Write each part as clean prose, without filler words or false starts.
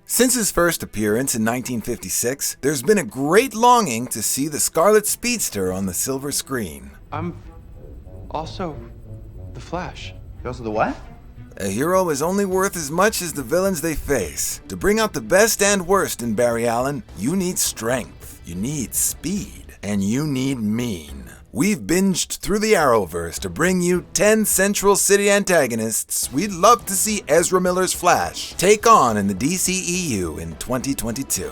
Since his first appearance in 1956, there's been a great longing to see the Scarlet Speedster on the silver screen. I'm also the Flash. You're also the what? A hero is only worth as much as the villains they face. To bring out the best and worst in Barry Allen, you need strength, you need speed, and you need mean. We've binged through the Arrowverse to bring you 10 Central City antagonists we'd love to see Ezra Miller's Flash take on in the DCEU in 2022.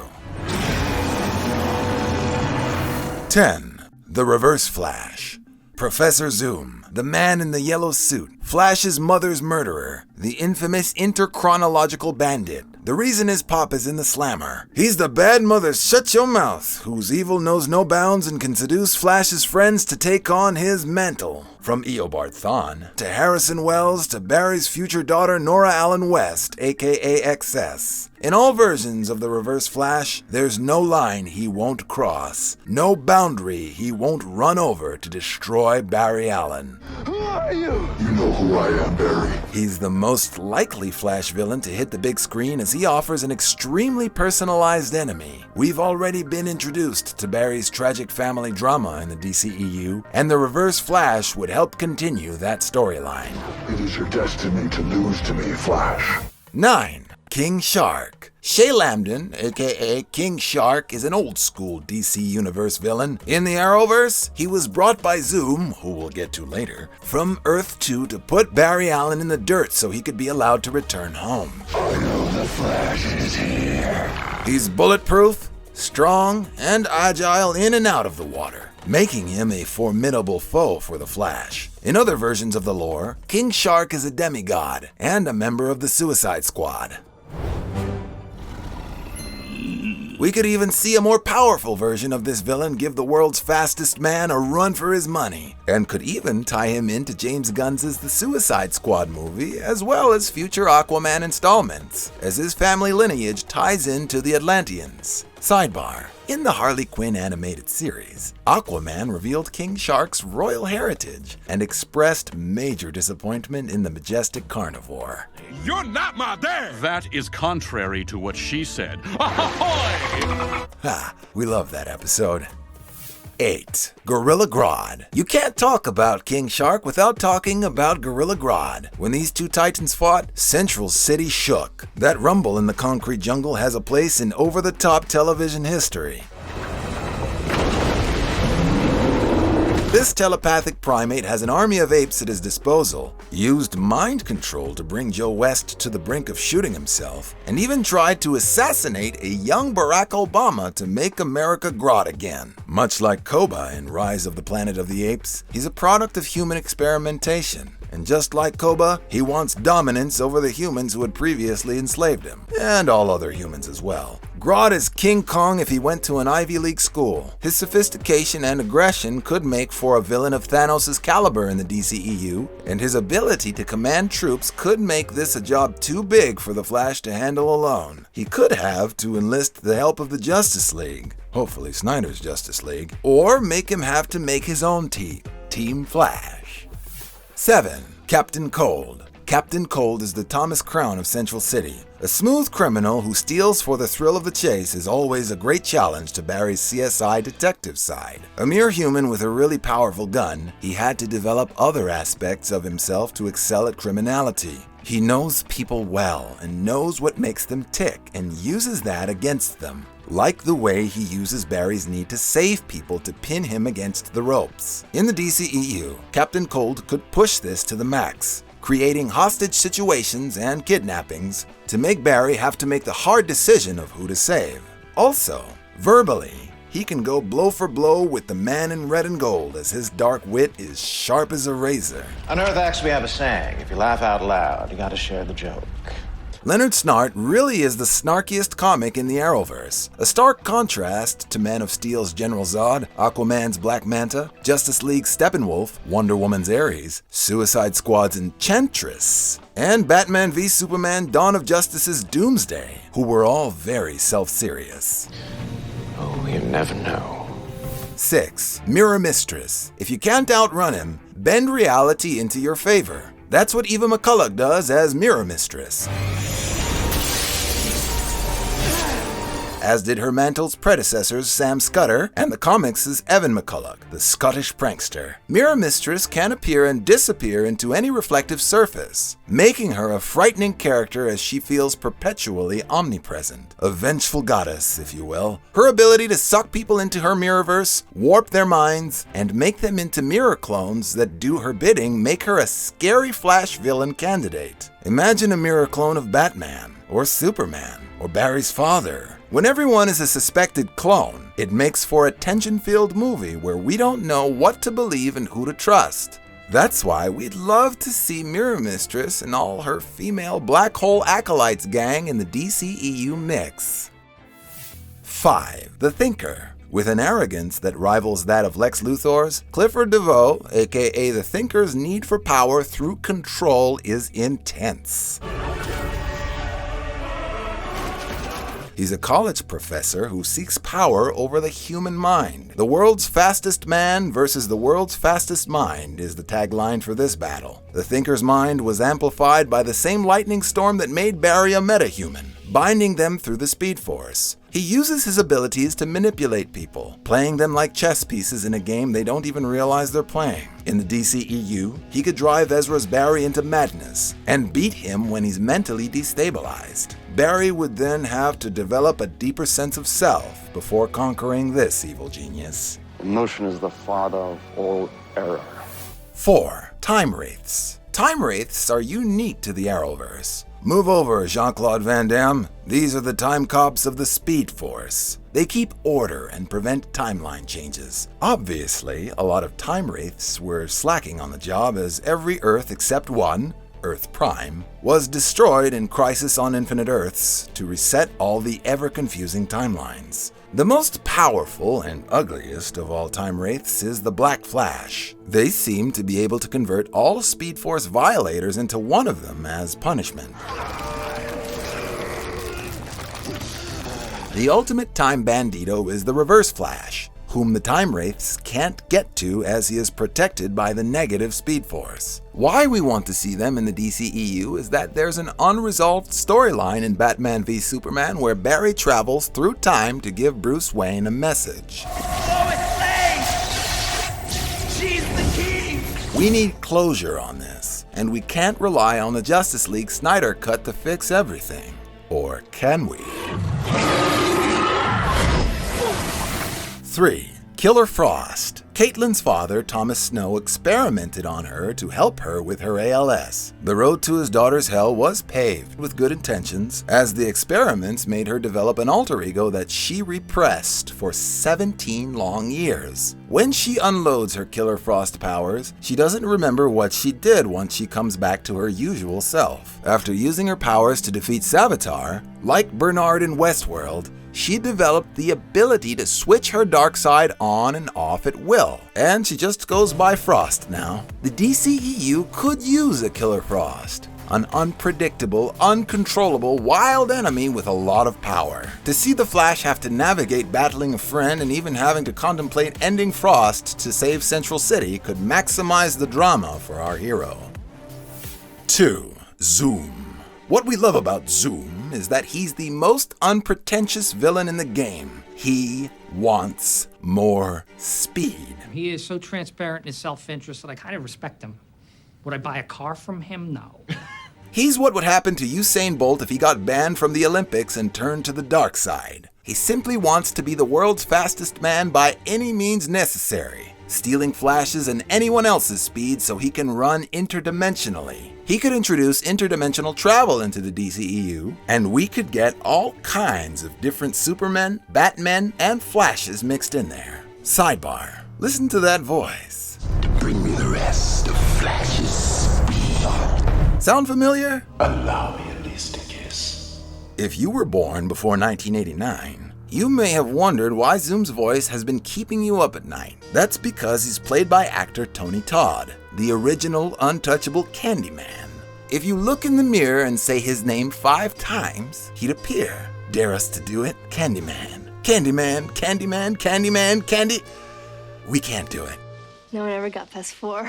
10. The Reverse Flash. Professor Zoom, the man in the yellow suit, Flash's mother's murderer, the infamous interchronological bandit. The reason his pop is in the slammer. He's the bad mother shut your mouth, whose evil knows no bounds and can seduce Flash's friends to take on his mantle. From Eobard Thawne, to Harrison Wells, to Barry's future daughter Nora Allen West, aka XS. In all versions of the Reverse Flash, there's no line he won't cross, no boundary he won't run over to destroy Barry Allen. Who are you? You know who I am, Barry. He's the most likely Flash villain to hit the big screen as he offers an extremely personalized enemy. We've already been introduced to Barry's tragic family drama in the DCEU, and the Reverse Flash would help continue that storyline. It is your destiny to lose to me, Flash. 9. King Shark. Shay Lambden, aka King Shark, is an old-school DC Universe villain. In the Arrowverse, he was brought by Zoom, who we'll get to later, from Earth 2 to put Barry Allen in the dirt so he could be allowed to return home. I know the Flash is here. He's bulletproof, strong, and agile in and out of the water, making him a formidable foe for the Flash. In other versions of the lore, King Shark is a demigod and a member of the Suicide Squad. We could even see a more powerful version of this villain give the world's fastest man a run for his money, and could even tie him into James Gunn's The Suicide Squad movie, as well as future Aquaman installments, as his family lineage ties into the Atlanteans. Sidebar: in the Harley Quinn animated series, Aquaman revealed King Shark's royal heritage and expressed major disappointment in the majestic carnivore. You're not my dad! That is contrary to what she said. Ahoy! Ha, we love that episode. 8. Gorilla Grodd. You can't talk about King Shark without talking about Gorilla Grodd. When these two titans fought, Central City shook. That rumble in the concrete jungle has a place in over-the-top television history. This telepathic primate has an army of apes at his disposal, used mind control to bring Joe West to the brink of shooting himself, and even tried to assassinate a young Barack Obama to make America Grodd again. Much like Koba in Rise of the Planet of the Apes, he's a product of human experimentation. And just like Koba, he wants dominance over the humans who had previously enslaved him, and all other humans as well. Grodd is King Kong if he went to an Ivy League school. His sophistication and aggression could make for a villain of Thanos' caliber in the DCEU, and his ability to command troops could make this a job too big for the Flash to handle alone. He could have to enlist the help of the Justice League, hopefully Snyder's Justice League, or make him have to make his own team, Team Flash. 7. Captain Cold. Captain Cold is the Thomas Crown of Central City. A smooth criminal who steals for the thrill of the chase is always a great challenge to Barry's CSI detective side. A mere human with a really powerful gun, he had to develop other aspects of himself to excel at criminality. He knows people well and knows what makes them tick and uses that against them. Like the way he uses Barry's need to save people to pin him against the ropes. In the DCEU, Captain Cold could push this to the max, creating hostage situations and kidnappings to make Barry have to make the hard decision of who to save. Also, verbally, he can go blow for blow with the man in red and gold, as his dark wit is sharp as a razor. On Earth X we have a saying, if you laugh out loud, you gotta share the joke. Leonard Snart really is the snarkiest comic in the Arrowverse, a stark contrast to Man of Steel's General Zod, Aquaman's Black Manta, Justice League's Steppenwolf, Wonder Woman's Ares, Suicide Squad's Enchantress, and Batman v Superman Dawn of Justice's Doomsday, who were all very self-serious. Oh, you never know. 6. Mirror Mistress. If you can't outrun him, bend reality into your favor. That's what Eva McCulloch does as Mirror Mistress. as did her mantle's predecessors Sam Scudder and the comics' Evan McCulloch, the Scottish prankster. Mirror Mistress can appear and disappear into any reflective surface, making her a frightening character as she feels perpetually omnipresent. A vengeful goddess, if you will. Her ability to suck people into her mirrorverse, warp their minds, and make them into mirror clones that do her bidding make her a scary Flash villain candidate. Imagine a mirror clone of Batman, or Superman, or Barry's father. When everyone is a suspected clone, it makes for a tension-filled movie where we don't know what to believe and who to trust. That's why we'd love to see Mirror Mistress and all her female black hole acolytes gang in the DCEU mix. 5. The Thinker. With an arrogance that rivals that of Lex Luthor's, Clifford DeVoe, aka the Thinker's need for power through control is intense. He's a college professor who seeks power over the human mind. The world's fastest man versus the world's fastest mind is the tagline for this battle. The Thinker's mind was amplified by the same lightning storm that made Barry a metahuman, binding them through the Speed Force. He uses his abilities to manipulate people, playing them like chess pieces in a game they don't even realize they're playing. In the DCEU, he could drive Ezra's Barry into madness and beat him when he's mentally destabilized. Barry would then have to develop a deeper sense of self before conquering this evil genius. Emotion is the father of all error. 4. Time Wraiths. Time Wraiths are unique to the Arrowverse. Move over, Jean-Claude Van Damme. These are the time cops of the Speed Force. They keep order and prevent timeline changes. Obviously, a lot of Time Wraiths were slacking on the job as every Earth except one, Earth Prime, was destroyed in Crisis on Infinite Earths to reset all the ever-confusing timelines. The most powerful and ugliest of all Time Wraiths is the Black Flash. They seem to be able to convert all Speed Force violators into one of them as punishment. The ultimate time bandito is the Reverse Flash, whom the Time Wraiths can't get to as he is protected by the negative Speed Force. Why we want to see them in the DCEU is that there's an unresolved storyline in Batman v Superman where Barry travels through time to give Bruce Wayne a message. Lois Lane! She's the key! We need closure on this, and we can't rely on the Justice League Snyder Cut to fix everything. Or can we? 3. Killer Frost. Caitlyn's father, Thomas Snow, experimented on her to help her with her ALS. The road to his daughter's hell was paved with good intentions, as the experiments made her develop an alter ego that she repressed for 17 long years. When she unloads her Killer Frost powers, she doesn't remember what she did once she comes back to her usual self. After using her powers to defeat Savitar, like Bernard in Westworld, she developed the ability to switch her dark side on and off at will, and she just goes by Frost now. The DCEU could use a Killer Frost, an unpredictable, uncontrollable, wild enemy with a lot of power. To see the Flash have to navigate battling a friend and even having to contemplate ending Frost to save Central City could maximize the drama for our hero. 2. Zoom. What we love about Zoom is that he's the most unpretentious villain in the game. He wants more speed. He is so transparent in his self-interest that I kind of respect him. Would I buy a car from him? No. He's what would happen to Usain Bolt if he got banned from the Olympics and turned to the dark side. He simply wants to be the world's fastest man by any means necessary, stealing Flash's and anyone else's speed so he can run interdimensionally. He could introduce interdimensional travel into the DCEU, and we could get all kinds of different Supermen, Batmen, and Flashes mixed in there. Sidebar, listen to that voice. Bring me the rest of Flash's speed. Sound familiar? Allow me at least a kiss. If you were born before 1989, you may have wondered why Zoom's voice has been keeping you up at night. That's because he's played by actor Tony Todd, the original untouchable Candyman. If you look in the mirror and say his name 5 times, he'd appear. Dare us to do it? Candyman. Candyman, Candyman, Candyman, Candy... We can't do it. No one ever got past 4.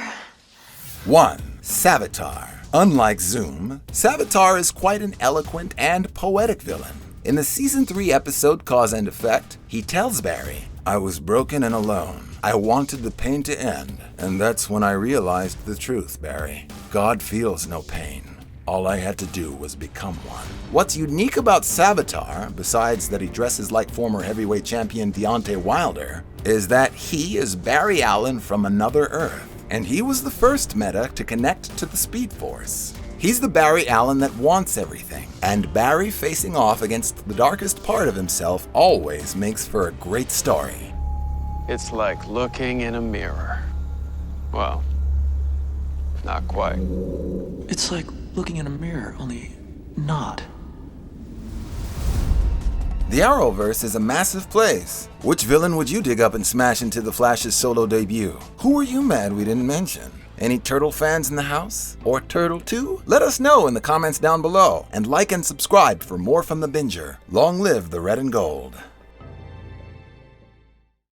1. Savitar. Unlike Zoom, Savitar is quite an eloquent and poetic villain. In the Season 3 episode Cause and Effect, he tells Barry, "I was broken and alone. I wanted the pain to end, and that's when I realized the truth, Barry. God feels no pain. All I had to do was become one." What's unique about Savitar, besides that he dresses like former heavyweight champion Deontay Wilder, is that he is Barry Allen from another Earth, and he was the first meta to connect to the Speed Force. He's the Barry Allen that wants everything, and Barry facing off against the darkest part of himself always makes for a great story. It's like looking in a mirror. Well, not quite. It's like looking in a mirror, only not. The Arrowverse is a massive place. Which villain would you dig up and smash into the Flash's solo debut? Who are you mad we didn't mention? Any Turtle fans in the house? Or Turtle 2? Let us know in the comments down below, and like and subscribe for more from the Binger. Long live the red and gold.